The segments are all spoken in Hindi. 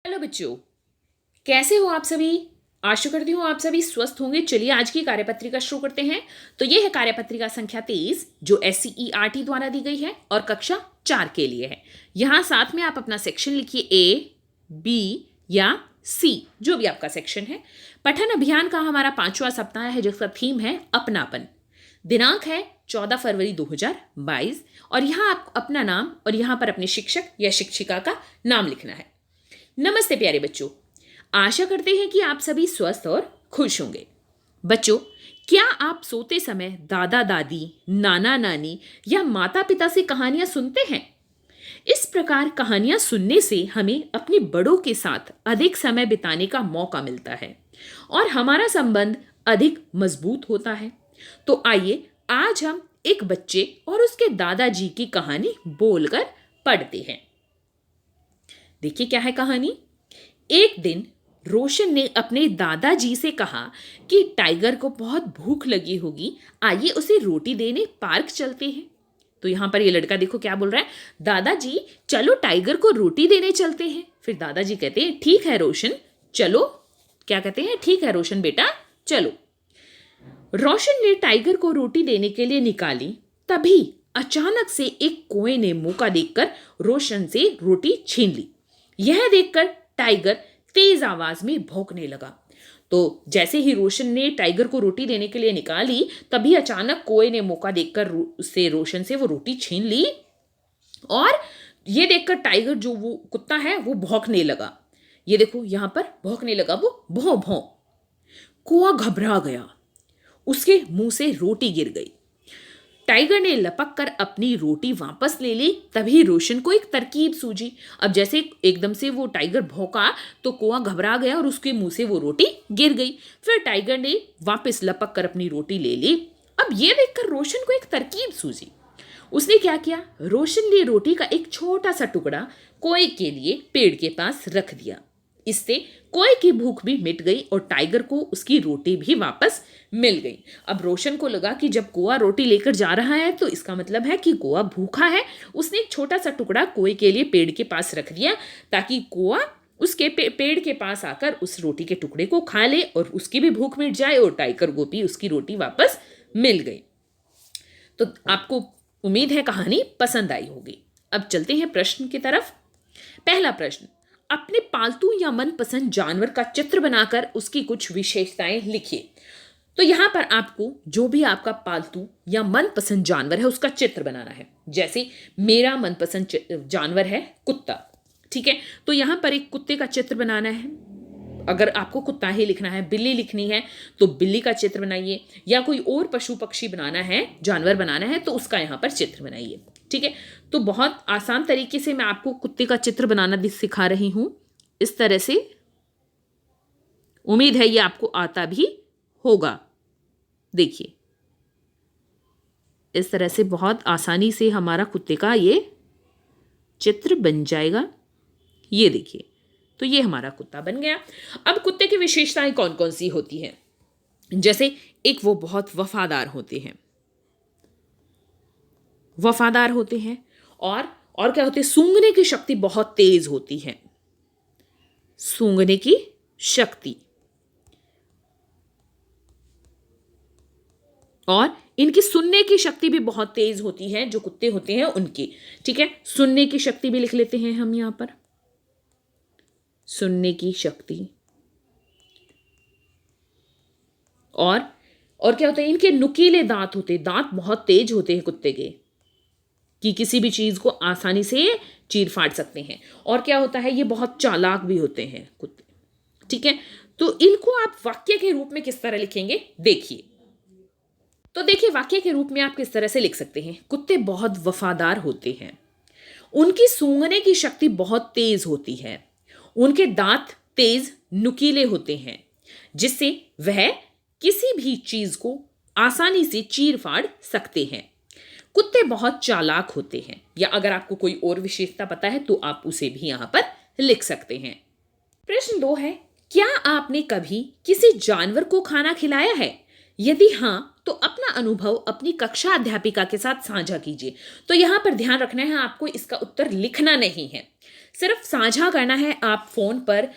हेलो बच्चों, कैसे हो आप सभी। आशा करती हूँ आप सभी स्वस्थ होंगे। चलिए आज की कार्यपत्रिका शुरू करते हैं। तो ये है कार्यपत्रिका संख्या 23 जो SCERT द्वारा दी गई है और कक्षा 4 के लिए है। यहाँ साथ में आप अपना सेक्शन लिखिए A, B या C, जो भी आपका सेक्शन है। पठन अभियान का हमारा 5वां सप्ताह है जिसका थीम है अपनापन। दिनांक है 14 फरवरी 2022 और यहाँ आप अपना नाम और यहाँ पर अपने शिक्षक या शिक्षिका का नाम लिखना है। नमस्ते प्यारे बच्चों, आशा करते हैं कि आप सभी स्वस्थ और खुश होंगे। बच्चों, क्या आप सोते समय दादा दादी, नाना नानी या माता पिता से कहानियां सुनते हैं? इस प्रकार कहानियां सुनने से हमें अपने बड़ों के साथ अधिक समय बिताने का मौका मिलता है और हमारा संबंध अधिक मजबूत होता है। तो आइए आज हम एक बच्चे और उसके दादाजी की कहानी बोलकर पढ़ते हैं। देखिए क्या है कहानी। एक दिन रोशन ने अपने दादाजी से कहा कि टाइगर को बहुत भूख लगी होगी, आइए उसे रोटी देने पार्क चलते हैं। तो यहां पर ये लड़का देखो क्या बोल रहा है, दादाजी चलो टाइगर को रोटी देने चलते हैं। फिर दादाजी कहते हैं ठीक है रोशन चलो। क्या कहते हैं, ठीक है रोशन बेटा चलो। रोशन ने टाइगर को रोटी देने के लिए निकाली, तभी अचानक से एक कोए ने मौका देखकर रोशन से रोटी छीन ली। यह देखकर टाइगर तेज आवाज में भौंकने लगा। तो जैसे ही रोशन ने टाइगर को रोटी देने के लिए निकाली, तभी अचानक कोए ने मौका देखकर रोशन से वो रोटी छीन ली और ये देखकर टाइगर जो वो कुत्ता है वो भौंकने लगा। ये देखो यहां पर भौंकने लगा, वो भौं भौं। कौआ घबरा गया, उसके मुंह से रोटी गिर गई। टाइगर ने लपक कर अपनी रोटी वापस ले ली। तभी रोशन को एक तरकीब सूझी। अब जैसे एकदम से वो टाइगर भौंका तो कौआ घबरा गया और उसके मुंह से वो रोटी गिर गई। फिर टाइगर ने वापस लपक कर अपनी रोटी ले ली। अब ये देखकर रोशन को एक तरकीब सूझी। उसने क्या किया, रोशन ने रोटी का एक छोटा सा टुकड़ा कोए के लिए पेड़ के पास रख दिया। इससे कोए की भूख भी मिट गई और टाइगर को उसकी रोटी भी वापस मिल गई। अब रोशन को लगा कि जब कौआ रोटी लेकर जा रहा है तो इसका मतलब है कि कौआ भूखा है। उसने एक छोटा सा टुकड़ा कोए के लिए पेड़ के पास रख दिया ताकि कौआ उसके पेड़ के पास आकर उस रोटी के टुकड़े को खा ले और उसकी भी भूख मिट जाए और टाइगर को भी उसकी रोटी वापस मिल गई। तो आपको उम्मीद है कहानी पसंद आई होगी। अब चलते हैं प्रश्न की तरफ। पहला प्रश्न, अपने पालतू या मनपसंद जानवर का चित्र बनाकर उसकी कुछ विशेषताएं लिखिए। तो यहां पर आपको जो भी आपका पालतू या मनपसंद जानवर है उसका चित्र बनाना है। जैसे मेरा मनपसंद जानवर है कुत्ता, ठीक है, तो यहां पर एक कुत्ते का चित्र बनाना है। अगर आपको कुत्ता ही लिखना है, बिल्ली लिखनी है तो बिल्ली का चित्र बनाइए, या कोई और पशु पक्षी बनाना है, जानवर बनाना है तो उसका यहां पर चित्र बनाइए। ठीक है, तो बहुत आसान तरीके से मैं आपको कुत्ते का चित्र बनाना सिखा रही हूं। इस तरह से उम्मीद है ये आपको आता भी होगा। देखिए इस तरह से बहुत आसानी से हमारा कुत्ते का ये चित्र बन जाएगा। ये देखिए, तो ये हमारा कुत्ता बन गया। अब कुत्ते की विशेषताएं कौन कौन सी होती हैं? जैसे एक, वो बहुत वफादार होते हैं, वफादार होते हैं। और क्या होते हैं, सूंघने की शक्ति बहुत तेज होती है, सूंघने की शक्ति। और इनकी सुनने की शक्ति भी बहुत तेज होती है, जो कुत्ते होते हैं उनकी। ठीक है, सुनने की शक्ति भी लिख लेते हैं हम यहां पर, सुनने की शक्ति। और क्या होता है, इनके नुकीले दांत होते हैं, दांत बहुत तेज होते हैं कुत्ते के, कि किसी भी चीज को आसानी से चीर फाड़ सकते हैं। और क्या होता है, ये बहुत चालाक भी होते हैं कुत्ते। ठीक है, तो इनको आप वाक्य के रूप में किस तरह लिखेंगे देखिए। तो देखिए वाक्य के रूप में आप किस तरह से लिख सकते हैं। कुत्ते बहुत वफादार होते हैं, उनकी सूंघने की शक्ति बहुत तेज होती है, उनके दांत तेज नुकीले होते हैं जिससे वह किसी भी चीज को आसानी से चीर फाड़ सकते हैं। कुत्ते बहुत चालाक होते हैं, या अगर आपको कोई और विशेषता पता है तो आप उसे भी यहां पर लिख सकते हैं। प्रश्न 2 है, क्या आपने कभी किसी जानवर को खाना खिलाया है? यदि हां तो अपना अनुभव अपनी कक्षा अध्यापिका के साथ साझा कीजिए। तो यहां पर ध्यान रखना है, आपको इसका उत्तर लिखना नहीं है, सिर्फ साझा करना है। आप फ़ोन पर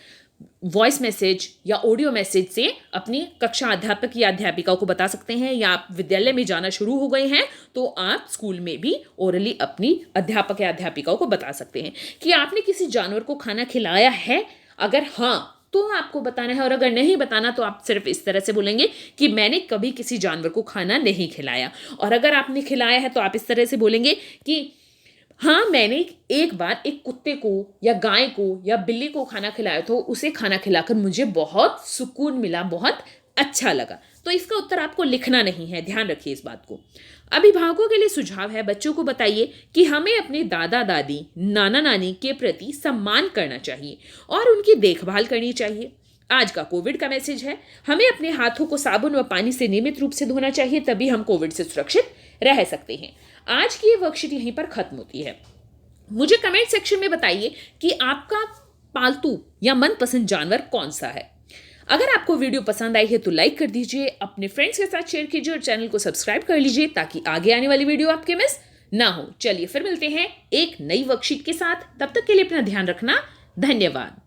वॉइस मैसेज या ऑडियो मैसेज से अपनी कक्षा अध्यापक या अध्यापिका को बता सकते हैं, या आप विद्यालय में जाना शुरू हो गए हैं तो आप स्कूल में भी ओरली अपनी अध्यापक या अध्यापिकाओं को बता सकते हैं कि आपने किसी जानवर को खाना खिलाया है। अगर हाँ तो आपको बताना है, और अगर नहीं बताना तो आप सिर्फ इस तरह से बोलेंगे कि मैंने कभी किसी जानवर को खाना नहीं खिलाया। और अगर आपने खिलाया है तो आप इस तरह से बोलेंगे कि हाँ, मैंने एक बार एक कुत्ते को या गाय को या बिल्ली को खाना खिलाया, तो उसे खाना खिलाकर मुझे बहुत सुकून मिला, बहुत अच्छा लगा। तो इसका उत्तर आपको लिखना नहीं है, ध्यान रखिए इस बात को। अभिभावकों के लिए सुझाव है, बच्चों को बताइए कि हमें अपने दादा दादी, नाना नानी के प्रति सम्मान करना चाहिए और उनकी देखभाल करनी चाहिए। आज का कोविड का मैसेज है, हमें अपने हाथों को साबुन व पानी से नियमित रूप से धोना चाहिए, तभी हम कोविड से सुरक्षित रह सकते हैं। आज की ये वर्कशीट यहीं पर खत्म होती है। मुझे कमेंट सेक्शन में बताइए कि आपका पालतू या मनपसंद जानवर कौन सा है। अगर आपको वीडियो पसंद आई है तो लाइक कर दीजिए, अपने फ्रेंड्स के साथ शेयर कीजिए और चैनल को सब्सक्राइब कर लीजिए ताकि आगे आने वाली वीडियो आपके मिस ना हो। चलिए फिर मिलते हैं एक नई वर्कशीट के साथ, तब तक के लिए अपना ध्यान रखना। धन्यवाद।